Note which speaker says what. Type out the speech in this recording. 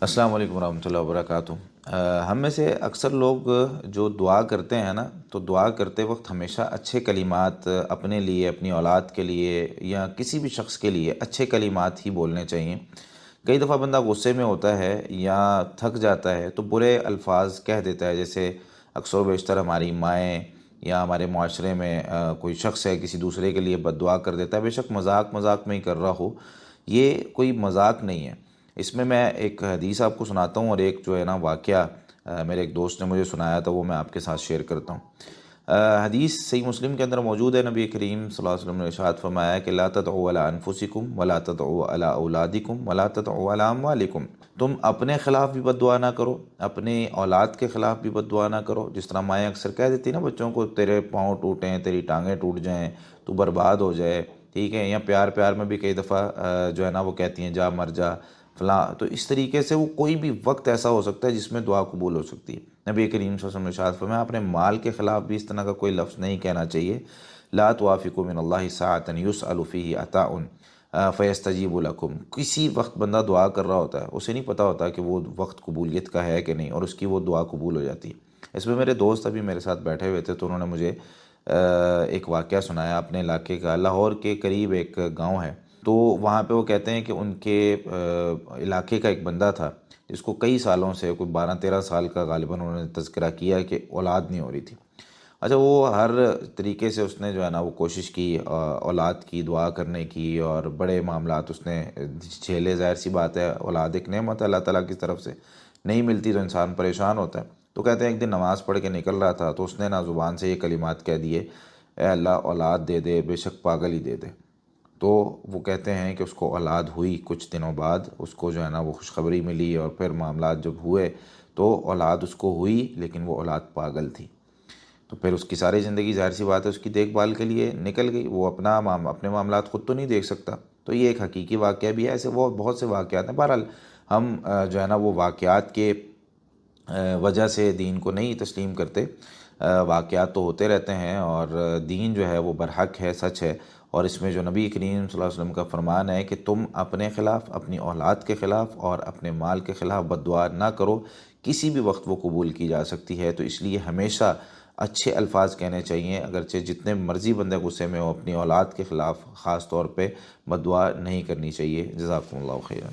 Speaker 1: السلام علیکم ورحمۃ اللہ وبرکاتہ۔ ہم میں سے اکثر لوگ جو دعا کرتے ہیں نا، تو دعا کرتے وقت ہمیشہ اچھے کلمات اپنے لیے، اپنی اولاد کے لیے یا کسی بھی شخص کے لیے اچھے کلمات ہی بولنے چاہیے۔ کئی دفعہ بندہ غصے میں ہوتا ہے یا تھک جاتا ہے تو برے الفاظ کہہ دیتا ہے، جیسے اکثر و بیشتر ہماری مائیں یا ہمارے معاشرے میں کوئی شخص ہے کسی دوسرے کے لیے بد دعا کر دیتا ہے، بے شک مذاق مذاق میں ہی کر رہا ہو، یہ کوئی مذاق نہیں ہے۔ اس میں ایک حدیث آپ کو سناتا ہوں، اور ایک جو ہے نا واقعہ میرے ایک دوست نے مجھے سنایا تھا، وہ میں آپ کے ساتھ شیئر کرتا ہوں۔ حدیث صحیح مسلم کے اندر موجود ہے، نبی کریم صلی اللہ علیہ وسلم نے ارشاد فرمایا کہ لا تدعوا علی انفسکم ولا تدعوا علی اولادکم ولا تدعوا علی اموالکم، تم اپنے خلاف بھی بد دعا نہ کرو، اپنے اولاد کے خلاف بھی بد دعا نہ کرو۔ جس طرح مائیں اکثر کہہ دیتی نا بچوں کو، تیرے پاؤں ٹوٹیں، تیری ٹانگیں ٹوٹ جائیں، تو برباد ہو جائے، ٹھیک ہے، یا پیار پیار میں بھی کئی دفعہ جو ہے نا وہ کہتی ہیں جا مر جا فلاں، تو اس طریقے سے وہ کوئی بھی وقت ایسا ہو سکتا ہے جس میں دعا قبول ہو سکتی ہے۔ نبی کریم صلی اللہ علیہ وسلم نے ارشاد فرمایا اپنے مال کے خلاف بھی اس طرح کا کوئی لفظ نہیں کہنا چاہیے۔ لا توافقوا من اللہ ساعۃ یسأل فیہ عطاء فیستجیب لکم، کسی وقت بندہ دعا کر رہا ہوتا ہے، اسے نہیں پتہ ہوتا کہ وہ وقت قبولیت کا ہے کہ نہیں، اور اس کی وہ دعا قبول ہو جاتی ہے۔ اس میں میرے دوست ابھی میرے ساتھ بیٹھے ہوئے تھے، تو انہوں نے مجھے ایک واقعہ سنایا اپنے علاقے کا۔ لاہور کے قریب ایک گاؤں ہے، تو وہاں پہ وہ کہتے ہیں کہ ان کے علاقے کا ایک بندہ تھا جس کو کئی سالوں سے، کوئی 12-13 سال کا غالباً انہوں نے تذکرہ کیا کہ اولاد نہیں ہو رہی تھی۔ اچھا، وہ ہر طریقے سے اس نے جو ہے نا وہ کوشش کی اولاد کی دعا کرنے کی، اور بڑے معاملات اس نے جھیلے۔ ظاہر سی بات ہے، اولاد ایک نعمت ہے اللہ تعالیٰ کی طرف سے، نہیں ملتی تو انسان پریشان ہوتا ہے۔ تو کہتے ہیں ایک دن نماز پڑھ کے نکل رہا تھا، تو اس نے نا زبان سے یہ کلمات کہہ دیے، اے اللہ اولاد دے دے، بے شک پاگل ہی دے دے۔ تو وہ کہتے ہیں کہ اس کو اولاد ہوئی، کچھ دنوں بعد اس کو جو ہے نا وہ خوشخبری ملی، اور پھر معاملات جب ہوئے تو اولاد اس کو ہوئی، لیکن وہ اولاد پاگل تھی۔ تو پھر اس کی ساری زندگی ظاہر سی بات ہے اس کی دیکھ بھال کے لیے نکل گئی، وہ اپنے معاملات خود تو نہیں دیکھ سکتا۔ تو یہ ایک حقیقی واقعہ بھی ہے، ایسے وہ بہت سے واقعات ہیں۔ بہرحال ہم جو ہے نا وہ واقعات کے وجہ سے دین کو نہیں تسلیم کرتے، واقعات تو ہوتے رہتے ہیں، اور دین جو ہے وہ برحق ہے، سچ ہے۔ اور اس میں جو نبی کریم صلی اللہ علیہ وسلم کا فرمان ہے کہ تم اپنے خلاف، اپنی اولاد کے خلاف اور اپنے مال کے خلاف بد دعا نہ کرو، کسی بھی وقت وہ قبول کی جا سکتی ہے۔ تو اس لیے ہمیشہ اچھے الفاظ کہنے چاہیے، اگرچہ جتنے مرضی بندے غصے میں ہو، اپنی اولاد کے خلاف خاص طور پہ بد دعا نہیں کرنی چاہیے۔ جزاکم اللہ خیرا۔